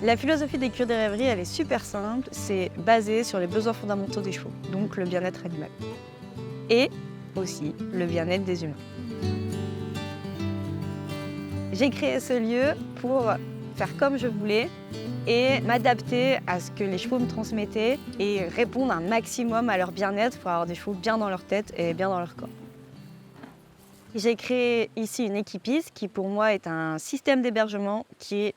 La philosophie des cures des rêveries, elle est super simple. C'est basé sur les besoins fondamentaux des chevaux, donc le bien-être animal. Et aussi le bien-être des humains. J'ai créé ce lieu pour faire comme je voulais et m'adapter à ce que les chevaux me transmettaient et répondre un maximum à leur bien-être pour avoir des chevaux bien dans leur tête et bien dans leur corps. J'ai créé ici une équipise qui pour moi est un système d'hébergement qui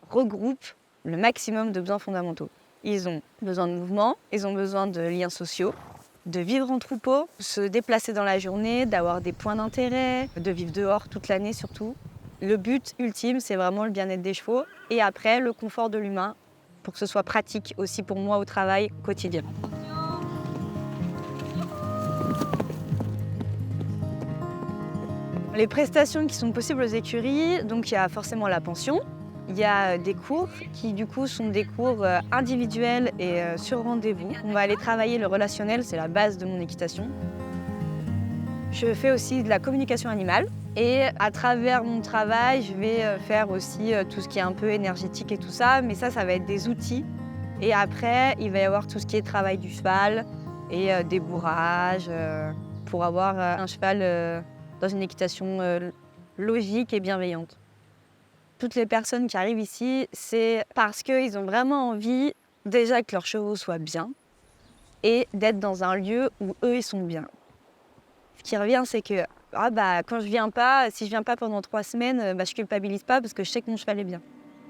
regroupe le maximum de besoins fondamentaux. Ils ont besoin de mouvement, ils ont besoin de liens sociaux, de vivre en troupeau, se déplacer dans la journée, d'avoir des points d'intérêt, de vivre dehors toute l'année surtout. Le but ultime, c'est vraiment le bien-être des chevaux et après, le confort de l'humain pour que ce soit pratique aussi pour moi au travail quotidien. Les prestations qui sont possibles aux écuries, donc il y a forcément la pension. Il y a des cours qui du coup sont des cours individuels et sur rendez-vous. On va aller travailler le relationnel, c'est la base de mon équitation. Je fais aussi de la communication animale et à travers mon travail, je vais faire aussi tout ce qui est un peu énergétique et tout ça, mais ça va être des outils. Et après, il va y avoir tout ce qui est travail du cheval et des bourrages pour avoir un cheval dans une équitation logique et bienveillante. Toutes les personnes qui arrivent ici, c'est parce qu'ils ont vraiment envie déjà que leurs chevaux soient bien et d'être dans un lieu où eux, ils sont bien. Ce qui revient, c'est que quand je viens pas, si je viens pas pendant 3 semaines, je culpabilise pas parce que je sais que mon cheval est bien.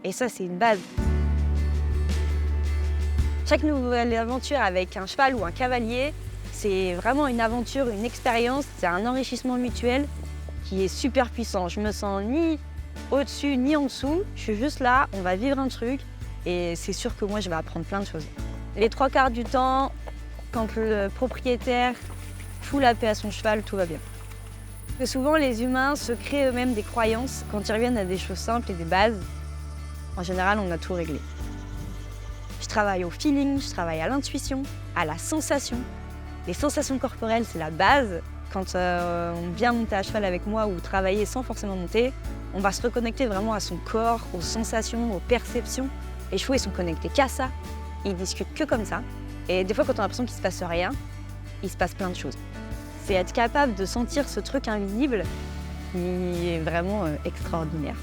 Et ça, c'est une base. Chaque nouvelle aventure avec un cheval ou un cavalier, c'est vraiment une aventure, une expérience, c'est un enrichissement mutuel qui est super puissant. Je me sens ni au-dessus ni en dessous, je suis juste là, on va vivre un truc et c'est sûr que moi je vais apprendre plein de choses. Les 3/4 du temps, quand le propriétaire fout la paix à son cheval, tout va bien. Parce que souvent les humains se créent eux-mêmes des croyances quand ils reviennent à des choses simples et des bases. En général, on a tout réglé. Je travaille au feeling, je travaille à l'intuition, à la sensation. Les sensations corporelles, c'est la base. Quand on vient monter à cheval avec moi ou travailler sans forcément monter, on va se reconnecter vraiment à son corps, aux sensations, aux perceptions. Les chevaux, ils sont connectés qu'à ça. Ils discutent que comme ça. Et des fois, quand on a l'impression qu'il ne se passe rien, il se passe plein de choses. C'est être capable de sentir ce truc invisible qui est vraiment extraordinaire.